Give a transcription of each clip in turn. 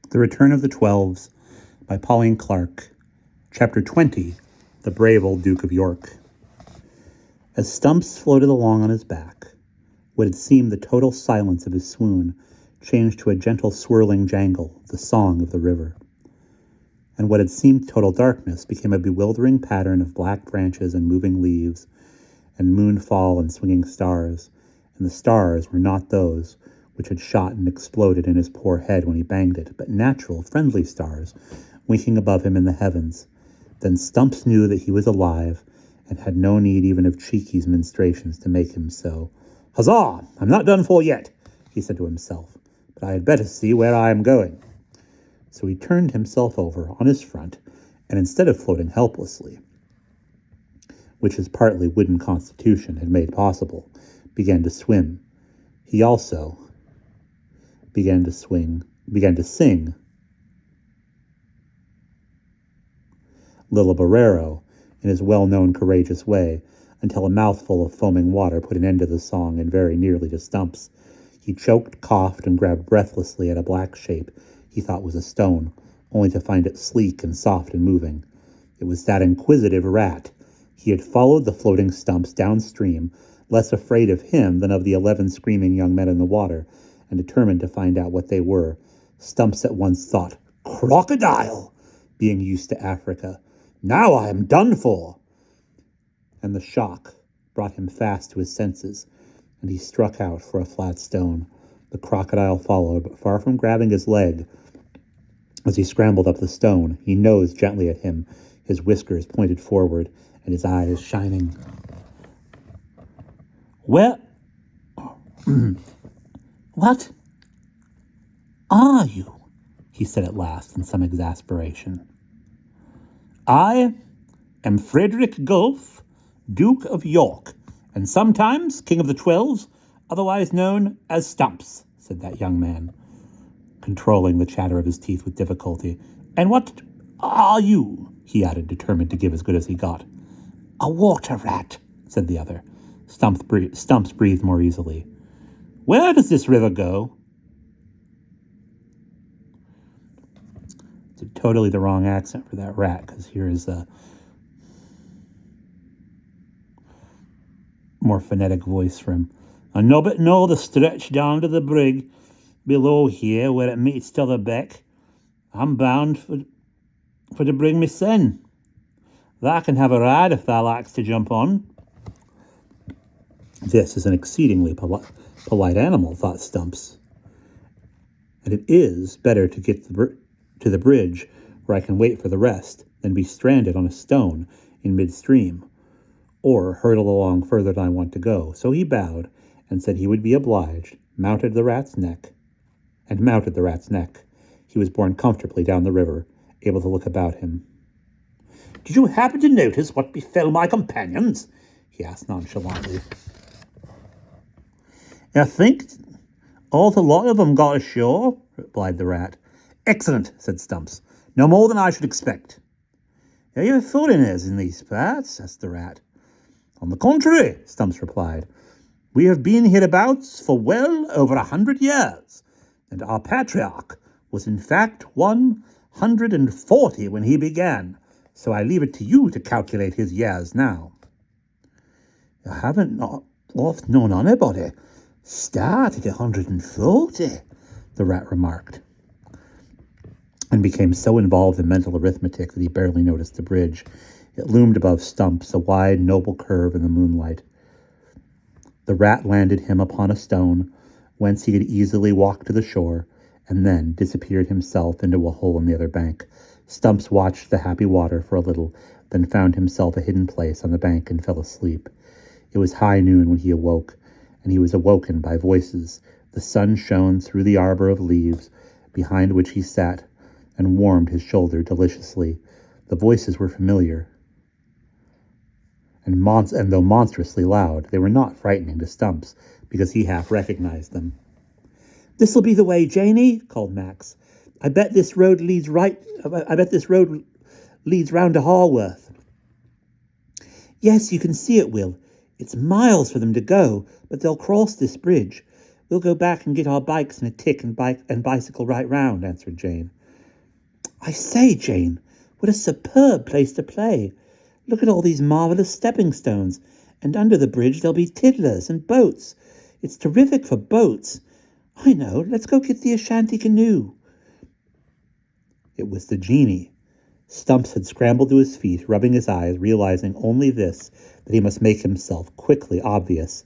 The Return of the Twelves by Pauline Clarke. Chapter 20. The Brave Old Duke of York. As Stumps floated along on his back, what had seemed the total silence of his swoon changed to a gentle swirling jangle, the song of the river. And what had seemed total darkness became a bewildering pattern of black branches and moving leaves, and moonfall and swinging stars, and the stars were not those which had shot and exploded in his poor head when he banged it, but natural, friendly stars, winking above him in the heavens. Then Stumps knew that he was alive, and had no need even of Cheeky's ministrations to make him so. "Huzzah! I'm not done for yet," he said to himself, "but I had better see where I am going." So he turned himself over on his front, and instead of floating helplessly, which his partly wooden constitution had made possible, began to swim. He also began to sing Little Barrero in his well-known courageous way, until a mouthful of foaming water put an end to the song and very nearly to Stumps. He choked, coughed, and grabbed breathlessly at a black shape he thought was a stone, only to find it sleek and soft and moving. It was that inquisitive rat. He had followed the floating Stumps downstream, less afraid of him than of the 11 screaming young men in the water, and determined to find out what they were. Stumps at once thought, "Crocodile!" being used to Africa. "Now I am done for!" And the shock brought him fast to his senses, and he struck out for a flat stone. The crocodile followed, but far from grabbing his leg, as he scrambled up the stone, he nosed gently at him, his whiskers pointed forward, and his eyes shining. "Where... what are you?" he said at last in some exasperation. "I am Frederick Gulf, Duke of York, and sometimes King of the 12, otherwise known as Stumps," said that young man, controlling the chatter of his teeth with difficulty. "And what are you?" he added, determined to give as good as he got. "A water rat," said the other. Stumps breathed more easily. "Where does this river go?" It's totally the wrong accent for that rat, because here is a more phonetic voice for him. "I nobbut know the stretch down to the brig below here where it meets to the beck. I'm bound for to bring me sen. Thou can have a ride if thou likes to jump on." This is an exceedingly polite animal, thought Stumps, and it is better to get to the bridge where I can wait for the rest than be stranded on a stone in midstream, or hurtle along further than I want to go. So he bowed and said he would be obliged, mounted the rat's neck. He was borne comfortably down the river, able to look about him. "Did you happen to notice what befell my companions?" he asked nonchalantly. "I think all the lot of them got ashore," replied the rat. "Excellent," said Stumps. "No more than I should expect." "Are you foreigners in these parts?" asked the rat. "On the contrary," Stumps replied. "We have been hereabouts for well over 100 years, and our patriarch was in fact 140 when he began, so I leave it to you to calculate his years now." "I haven't oft known anybody start at 140, the rat remarked, and became so involved in mental arithmetic that he barely noticed the bridge. It loomed above Stumps, a wide, noble curve in the moonlight. The rat landed him upon a stone, whence he could easily walk to the shore, and then disappeared himself into a hole in the other bank. Stumps watched the happy water for a little, then found himself a hidden place on the bank and fell asleep. It was high noon when he awoke, and he was awoken by voices. The sun shone through the arbor of leaves, behind which he sat, and warmed his shoulder deliciously. The voices were familiar, and though monstrously loud, they were not frightening to Stumps, because he half recognized them. "This'll be the way, Janie," called Max. I bet this road leads round to Harworth." "Yes, you can see it, Will. It's miles for them to go, but they'll cross this bridge. We'll go back and get our bikes in a tick and bicycle right round," answered Jane. I say, Jane, what a superb place to play. Look at all these marvellous stepping stones, and under the bridge there'll be tiddlers and boats. It's terrific for boats. I know, let's go get the Ashanti canoe. It was the genie. Stumps had scrambled to his feet, rubbing his eyes, realizing only this, that he must make himself quickly obvious.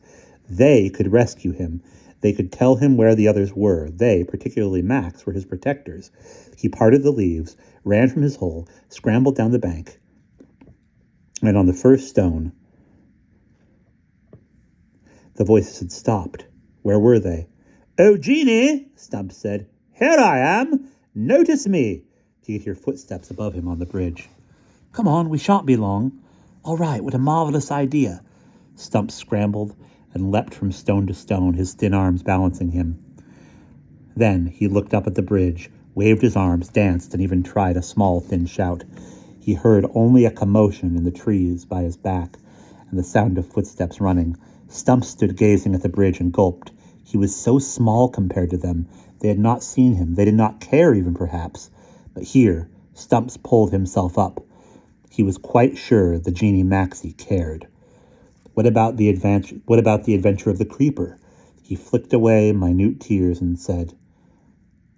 They could rescue him. They could tell him where the others were. They, particularly Max, were his protectors. He parted the leaves, ran from his hole, scrambled down the bank, and on the first stone, the voices had stopped. Where were they? "Oh, Genie," Stumps said. "Here I am. Notice me." He could hear footsteps above him on the bridge. "Come on, we shan't be long." "All right, what a marvelous idea." Stumps scrambled and leapt from stone to stone, his thin arms balancing him. Then he looked up at the bridge, waved his arms, danced, and even tried a small, thin shout. He heard only a commotion in the trees by his back and the sound of footsteps running. Stumps stood gazing at the bridge and gulped. He was so small compared to them. They had not seen him. They did not care even, perhaps. But here, Stumps pulled himself up. He was quite sure the genie Maxie cared. What about the adventure of the creeper? He flicked away minute tears and said,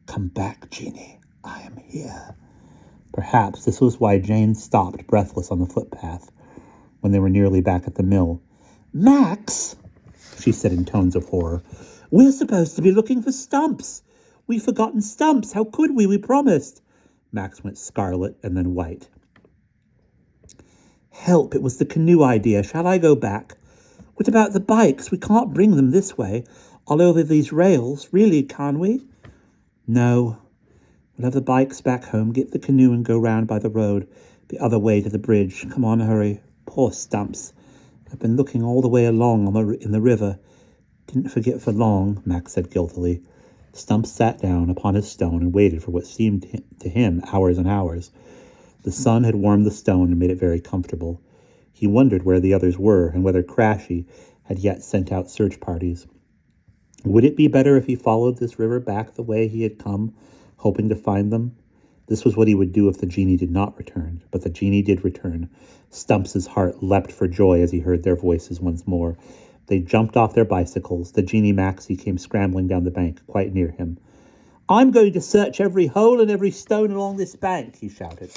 "Come back, Genie. I am here." Perhaps this was why Jane stopped breathless on the footpath when they were nearly back at the mill. "Max," she said in tones of horror, "we're supposed to be looking for Stumps. We've forgotten Stumps. How could we? We promised." Max went scarlet and then white. "Help, it was the canoe idea. Shall I go back?" "What about the bikes? We can't bring them this way, all over these rails. Really, can we?" "No. We'll have the bikes back home, get the canoe and go round by the road, the other way to the bridge. Come on, hurry. Poor Stumps. I've been looking all the way along in the river." "Didn't forget for long," Max said guiltily. Stumps sat down upon his stone and waited for what seemed to him hours and hours. The sun had warmed the stone and made it very comfortable. He wondered where the others were and whether Crashy had yet sent out search parties. Would it be better if he followed this river back the way he had come, hoping to find them? This was what he would do if the genie did not return. But the genie did return. Stumps's heart leapt for joy as he heard their voices once more. They jumped off their bicycles. The genie Maxie came scrambling down the bank, quite near him. "I'm going to search every hole and every stone along this bank," he shouted.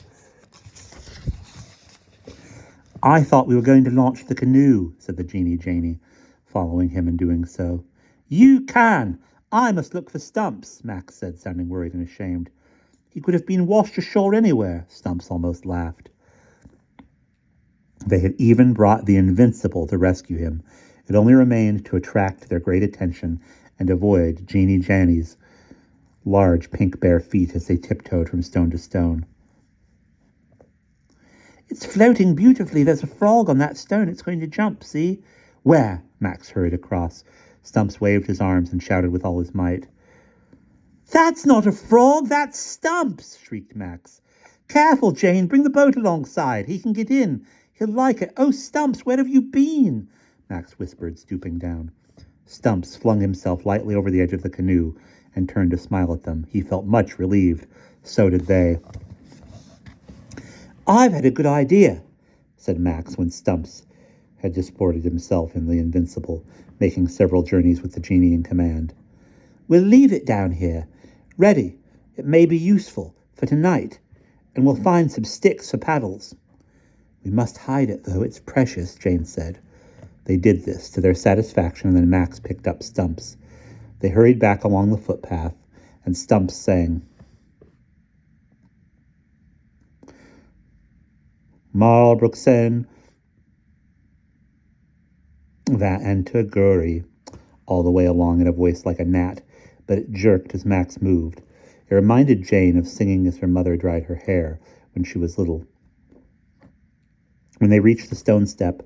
"I thought we were going to launch the canoe," said the genie Janie, following him and doing so. "You can. I must look for Stumps," Max said, sounding worried and ashamed. "He could have been washed ashore anywhere," Stumps almost laughed. They had even brought the Invincible to rescue him. It only remained to attract their great attention and avoid Jeanie Janie's large pink bare feet as they tiptoed from stone to stone. "It's floating beautifully. There's a frog on that stone. It's going to jump, see?" "Where?" Max hurried across. Stumps waved his arms and shouted with all his might. "That's not a frog, that's Stumps!" shrieked Max. "Careful, Jane, bring the boat alongside. He can get in. He'll like it. Oh, Stumps, where have you been?" Max whispered, stooping down. Stumps flung himself lightly over the edge of the canoe and turned to smile at them. He felt much relieved. So did they. "I've had a good idea," said Max when Stumps had disported himself in the Invincible, making several journeys with the genie in command. "We'll leave it down here, ready. It may be useful for tonight, and we'll find some sticks for paddles." "We must hide it, though. It's precious," Jane said. They did this to their satisfaction, and then Max picked up Stumps. They hurried back along the footpath, and Stumps sang, "Marlbrooksen, that and Taguri," all the way along in a voice like a gnat, but it jerked as Max moved. It reminded Jane of singing as her mother dried her hair when she was little. When they reached the stone step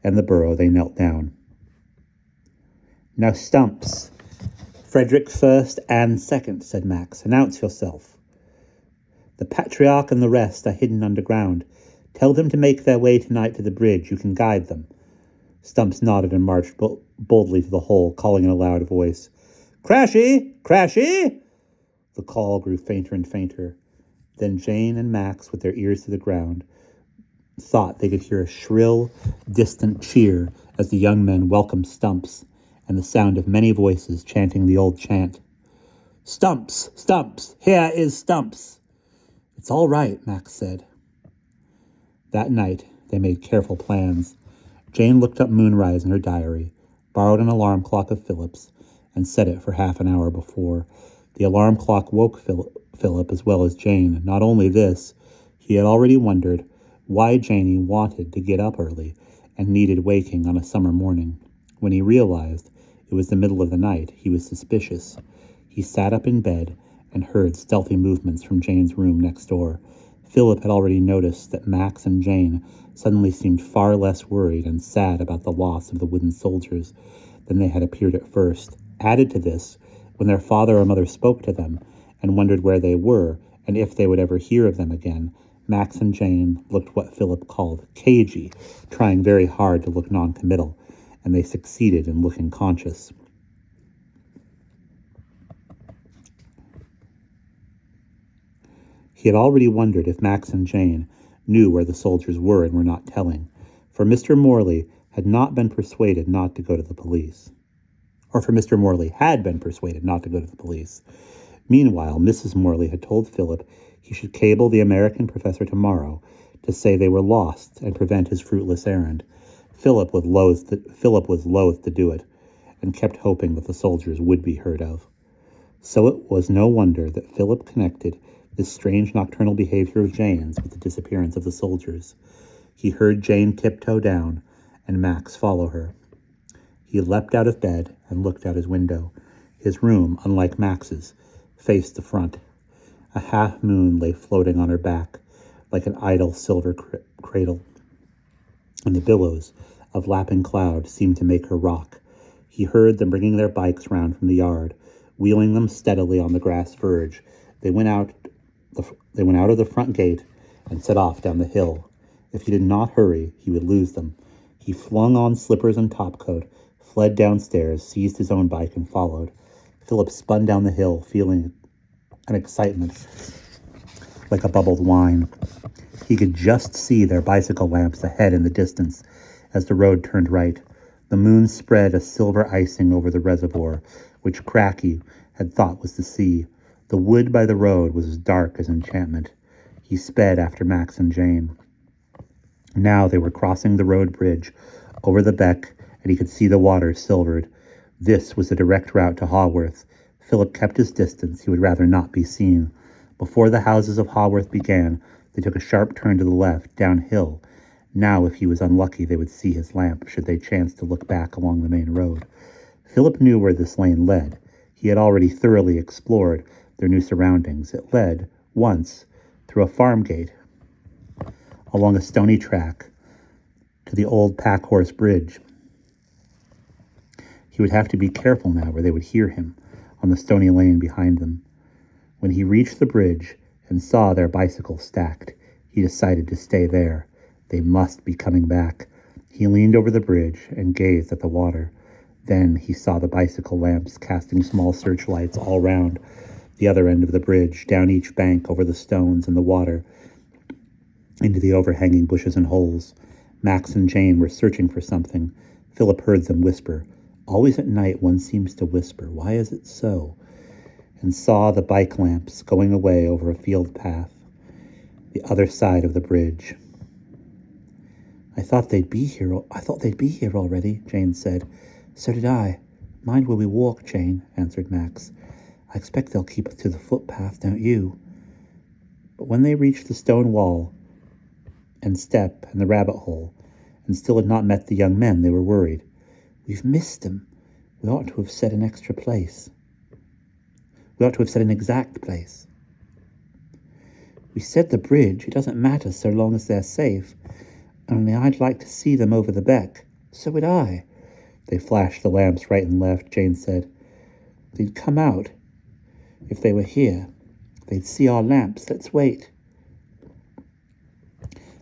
and the burrow, they knelt down. "Now, Stumps, Frederick first and second," said Max. "Announce yourself. The patriarch and the rest are hidden underground. Tell them to make their way tonight to the bridge. You can guide them." Stumps nodded and marched boldly to the hole, calling in a loud voice, "Crashy! Crashy!" The call grew fainter and fainter. Then Jane and Max, with their ears to the ground, thought they could hear a shrill, distant cheer as the young men welcomed Stumps, and the sound of many voices chanting the old chant. "Stumps! Stumps! Here is Stumps!" "It's all right," Max said. That night, they made careful plans. Jane looked up moonrise in her diary, borrowed an alarm clock of Philip's, and set it for half an hour before. The alarm clock woke Philip as well as Jane. Not only this, he had already wondered why Janey wanted to get up early and needed waking on a summer morning. When he realized it was the middle of the night, he was suspicious. He sat up in bed and heard stealthy movements from Jane's room next door. Philip had already noticed that Max and Jane suddenly seemed far less worried and sad about the loss of the wooden soldiers than they had appeared at first. Added to this, when their father or mother spoke to them and wondered where they were and if they would ever hear of them again, Max and Jane looked what Philip called cagey, trying very hard to look non-committal, and they succeeded in looking conscious. He had already wondered if Max and Jane knew where the soldiers were and were not telling, for Mr. Morley had not been persuaded not to go to the police. Or for Mr. Morley had been persuaded not to go to the police. Meanwhile, Mrs. Morley had told Philip he should cable the American professor tomorrow to say they were lost and prevent his fruitless errand. Philip was loath to do it, and kept hoping that the soldiers would be heard of. So it was no wonder that Philip connected this strange nocturnal behavior of Jane's with the disappearance of the soldiers. He heard Jane tiptoe down, and Max follow her. He leapt out of bed and looked out his window. His room, unlike Max's, faced the front. A half-moon lay floating on her back, like an idle silver cradle, and the billows of lapping cloud seemed to make her rock. He heard them bringing their bikes round from the yard, wheeling them steadily on the grass verge. They went out of the front gate and set off down the hill. If he did not hurry, he would lose them. He flung on slippers and topcoat, fled downstairs, seized his own bike, and followed. Philip spun down the hill, feeling an excitement like a bubbled wine. He could just see their bicycle lamps ahead in the distance as the road turned right. The moon spread a silver icing over the reservoir, which Cracky had thought was the sea. The wood by the road was as dark as enchantment. He sped after Max and Jane. Now they were crossing the road bridge over the beck, and he could see the water silvered. This was the direct route to Haworth. Philip kept his distance. He would rather not be seen. Before the houses of Haworth began, they took a sharp turn to the left, downhill. Now, if he was unlucky, they would see his lamp, should they chance to look back along the main road. Philip knew where this lane led. He had already thoroughly explored their new surroundings. It led, once, through a farm gate, along a stony track, to the old pack-horse bridge. He would have to be careful now, or they would hear him on the stony lane behind them. When he reached the bridge and saw their bicycles stacked, he decided to stay there. They must be coming back. He leaned over the bridge and gazed at the water. Then he saw the bicycle lamps casting small searchlights all round the other end of the bridge, down each bank, over the stones and the water, into the overhanging bushes and holes. Max and Jane were searching for something. Philip heard them whisper. Always at night one seems to whisper. Why is it so? And saw the bike lamps going away over a field path, the other side of the bridge. I thought they'd be here already, Jane said. So did I. Mind where we walk, Jane, answered Max. I expect they'll keep us to the footpath, don't you? But when they reached the stone wall and step and the rabbit hole, and still had not met the young men, they were worried. We've missed them. We ought to have set an extra place. We ought to have set an exact place. We said the bridge. It doesn't matter so long as they're safe. Only I'd like to see them over the beck. So would I. They flashed the lamps right and left, Jane said. They'd come out. If they were here, they'd see our lamps. Let's wait.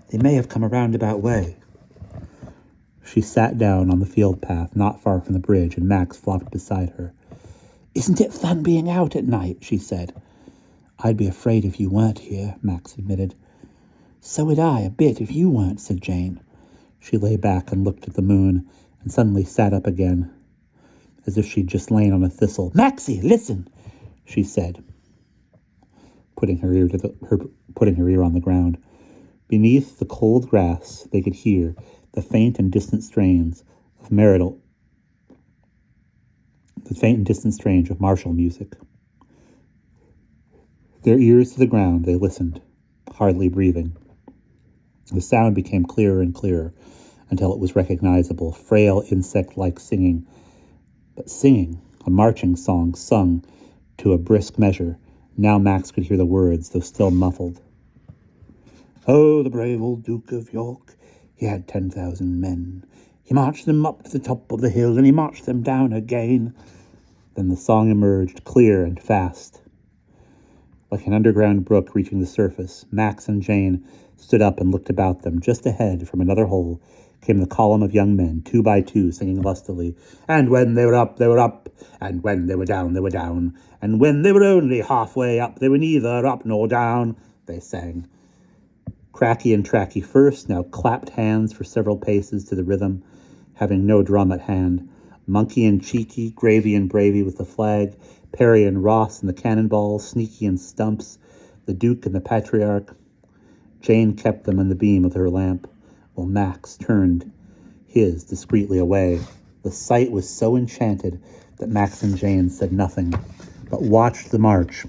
They may have come a roundabout way. She sat down on the field path not far from the bridge, and Max flopped beside her. Isn't it fun being out at night? She said. I'd be afraid if you weren't here, Max admitted. So would I, a bit, if you weren't, said Jane. She lay back and looked at the moon, and suddenly sat up again, as if she'd just lain on a thistle. Maxie, listen, she said, putting her ear on the ground. Beneath the cold grass, they could hear the faint and distant strains of martial music. Their ears to the ground, they listened, hardly breathing. The sound became clearer and clearer until it was recognizable, frail insect-like singing, but singing, a marching song sung to a brisk measure. Now Max could hear the words, though still muffled. Oh, the brave old Duke of York, he had 10,000 men. He marched them up to the top of the hill, and he marched them down again. Then the song emerged, clear and fast. Like an underground brook reaching the surface, Max and Jane stood up and looked about them. Just ahead, from another hole, came the column of young men, 2 by 2, singing lustily. And when they were up, they were up. And when they were down, they were down. And when they were only halfway up, they were neither up nor down, they sang. Cracky and Tracky first, now clapped hands for several paces to the rhythm, having no drum at hand. Monkey and Cheeky, Gravy and Bravey with the flag, Perry and Ross and the cannonballs, Sneaky and Stumps, the Duke and the Patriarch. Jane kept them in the beam of her lamp, while Max turned his discreetly away. The sight was so enchanted that Max and Jane said nothing, but watched the march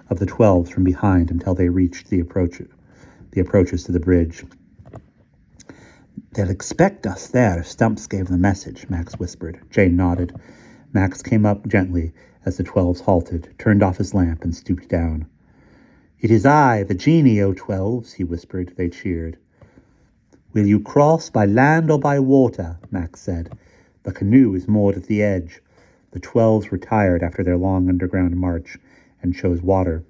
of the 12s from behind until they reached the approaches to the bridge. They'll expect us there if Stumps gave the message, Max whispered. Jane nodded. Max came up gently as the 12s halted, turned off his lamp, and stooped down. It is I, the genie, O 12s, he whispered. They cheered. Will you cross by land or by water? Max said. The canoe is moored at the edge. The 12s were tired after their long underground march and chose water.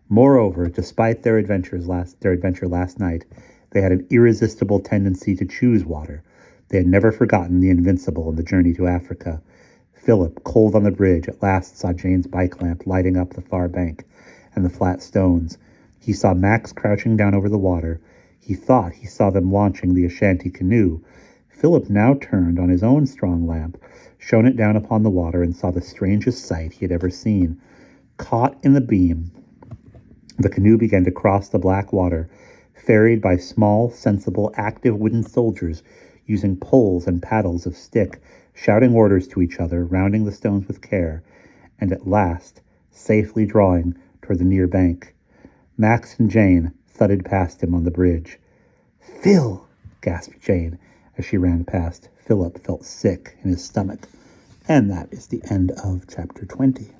Moreover, despite their adventure last night, they had an irresistible tendency to choose water. They had never forgotten the Invincible and the journey to Africa. Philip, cold on the bridge, at last saw Jane's bike lamp lighting up the far bank and the flat stones. He saw Max crouching down over the water. He thought he saw them launching the Ashanti canoe. Philip now turned on his own strong lamp, shone it down upon the water, and saw the strangest sight he had ever seen. Caught in the beam, the canoe began to cross the black water, ferried by small, sensible, active wooden soldiers using poles and paddles of stick, shouting orders to each other, rounding the stones with care, and at last safely drawing toward the near bank. Max and Jane thudded past him on the bridge. Phil, gasped Jane as she ran past. Philip felt sick in his stomach. And that is the end of chapter 20.